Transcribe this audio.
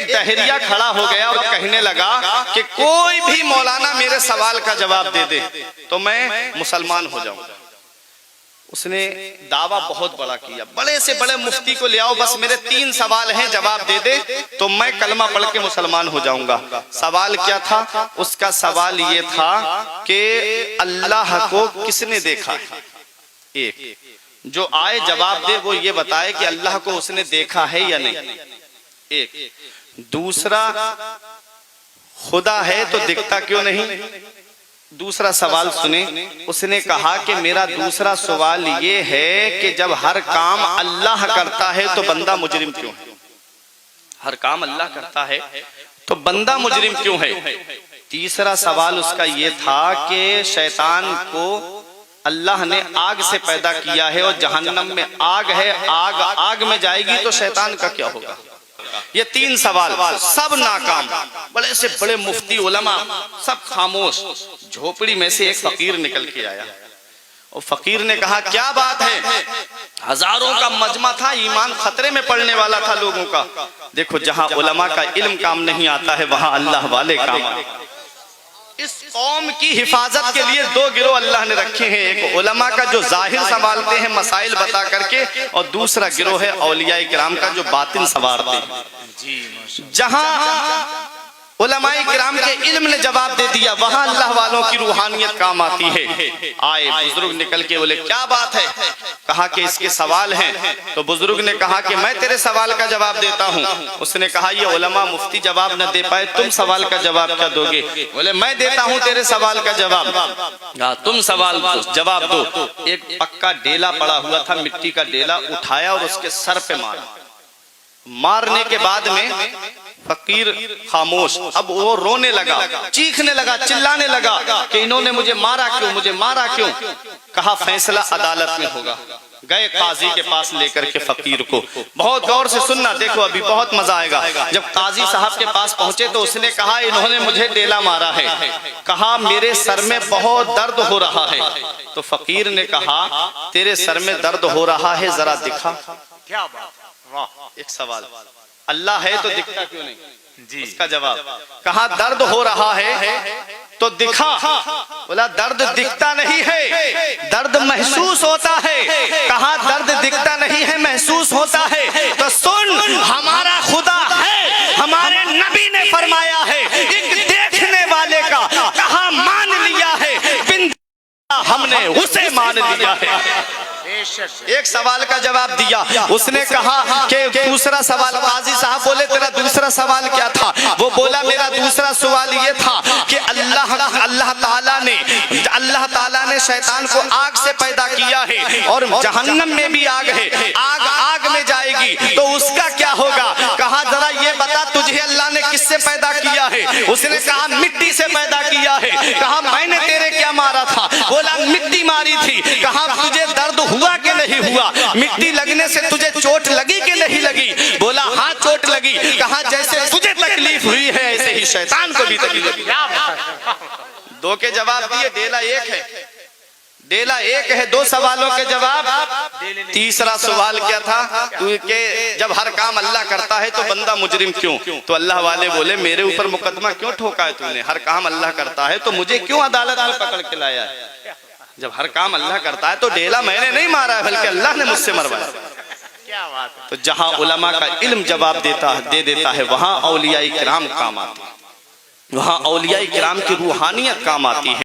دہریہ کھڑا ہو گیا اور کہنے لگا کہ کوئی بھی مولانا میرے سوال کا جواب دے دے تو میں مسلمان ہو جاؤں گا۔ اس نے دعویٰ بہت بڑا کیا، بڑے سے بڑے مفتی کو لے آؤ، بس میرے 3 سوال ہیں، جواب دے دے تو میں کلمہ پڑھ کے مسلمان ہو جاؤں گا۔ سوال کیا تھا؟ اس کا سوال یہ تھا کہ اللہ کو کس نے دیکھا ہے؟ ایک جو آئے جواب دے وہ یہ بتائے کہ اللہ کو اس نے دیکھا ہے یا نہیں، ایک۔ دوسرا خدا ہے تو دکھتا کیوں نہیں؟ دوسرا سوال سنیں، اس نے کہا کہ میرا دوسرا سوال یہ ہے کہ جب ہر کام اللہ کرتا ہے تو بندہ مجرم کیوں ہے؟ ہر کام اللہ کرتا ہے تو بندہ مجرم کیوں ہے؟ تیسرا سوال اس کا یہ تھا کہ شیطان کو اللہ نے آگ سے پیدا کیا ہے اور جہنم میں آگ ہے، آگ میں جائے گی تو شیطان کا کیا ہوگا؟ یہ 3 سوال سب ناکام۔ بڑے سے بڑے مفتی علماء سب خاموش۔ جھوپڑی میں سے ایک فقیر نکل کے آیا اور فقیر نے کہا کیا بات ہے؟ ہزاروں کا مجمع تھا، ایمان خطرے میں پڑنے والا تھا لوگوں کا۔ دیکھو جہاں علماء کا علم کام نہیں آتا ہے وہاں اللہ والے کام آتے ہیں۔ اس قوم کی حفاظت کے لیے 2 گروہ اللہ نے رکھے ہیں، ایک علماء کا جو ظاہر سنبھالتے ہیں مسائل بتا کر کے، اور دوسرا گروہ ہے اولیاء کرام کا جو باطن سنوارتے ہیں۔ جہاں علماء کرام کے علم نے جواب دے دیا وہاں اللہ والوں کی روحانیت کام آتی ہے۔ آئے بزرگ نکل کے بولے کیا بات ہے؟ کہا کہ اس کے سوال ہیں۔ تو بزرگ نے کہا کہ میں تیرے سوال کا جواب دیتا ہوں۔ اس نے کہا یہ علماء مفتی جواب نہ دے پائے، تم سوال کا جواب کیا دو گے؟ بولے میں دیتا ہوں تیرے سوال کا جواب۔ تم سوال جواب دو۔ ایک پکا ڈیلا پڑا ہوا تھا، مٹی کا ڈیلا اٹھایا اور اس کے سر پہ مارا۔ مارنے کے بعد میں فقیر خاموش، اب وہ رونے لگا، چیخنے لگا، چلانے لگا کہ انہوں نے مجھے مارا کیوں، مجھے مارا کیوں؟ کہا فیصلہ عدالت میں ہوگا۔ گئے قاضی کے پاس لے کر کے فقیر کو، بہت غور سے سننا، دیکھو ابھی بہت مزہ آئے گا۔ جب قاضی صاحب کے پاس پہنچے تو اس نے کہا انہوں نے مجھے ڈیلا مارا ہے، کہا میرے سر میں بہت درد ہو رہا ہے۔ تو فقیر نے کہا تیرے سر میں درد ہو رہا ہے ذرا دکھا۔ کیا بات، ایک سوال، اللہ ہے تو دکھتا کیوں نہیں؟ اس کا جواب کہا درد ہو رہا ہے تو دکھا۔ بولا درد دکھتا نہیں ہے، درد محسوس ہوتا ہے۔ کہا درد دکھتا نہیں ہے، محسوس ہوتا ہے تو سن، ہمارا خدا ہے، ہمارے نبی نے فرمایا ہے ایک دیکھنے والے کا کہا مان لیا ہے، ہم نے اسے مان لیا ہے۔ ایک سوال کا جواب دیا۔ اس نے کہا کہ دوسرا سوال، قاضی صاحب بولے تیرا دوسرا سوال کیا تھا؟ وہ بولا میرا دوسرا سوال یہ تھا کہ اللہ تعالیٰ نے شیطان کو آگ سے پیدا کیا ہے اور جہنم میں بھی آگ ہے، آگ میں جائے گی تو اس کا کیا ہوگا؟ کہا ذرا یہ بتا تجھے اللہ نے کس سے پیدا کیا ہے؟ اس نے کہا مٹی سے پیدا کیا ہے۔ کہا میں نے تیرے کیا مارا تھا؟ بولا مٹی ماری تھی۔ کہا تجھے درد ہوا کہ نہیں ہوا؟ مٹی لگنے سے تجھے چوٹ لگی کہ نہیں لگی؟ بولا ہاں چوٹ لگی۔ کہا جیسے تجھے تکلیف ہوئی ہے ایسے ہی شیطان کو بھی تکلیف ہوئی۔ 2 کے جواب دیے، ڈیلا ایک ہے، ڈیلا ایک ہے، 2 سوالوں کے جواب۔ تیسرا سوال کیا تھا کہ جب ہر کام اللہ کرتا ہے تو بندہ مجرم کیوں؟ تو اللہ والے بولے میرے اوپر مقدمہ کیوں ٹھوکا ہے تم نے؟ ہر کام اللہ کرتا ہے تو مجھے کیوں عدالت میں پکڑ کے لایا ہے؟ جب ہر کام اللہ کرتا ہے تو ڈیلا میں نے نہیں مارا ہے بلکہ اللہ نے مجھ سے مروایا۔ تو جہاں علماء کا علم جواب دے دیتا ہے وہاں اولیاء کرام کام آتے ہیں، وہاں اولیاء کرام کی روحانیت کام آتی ہے۔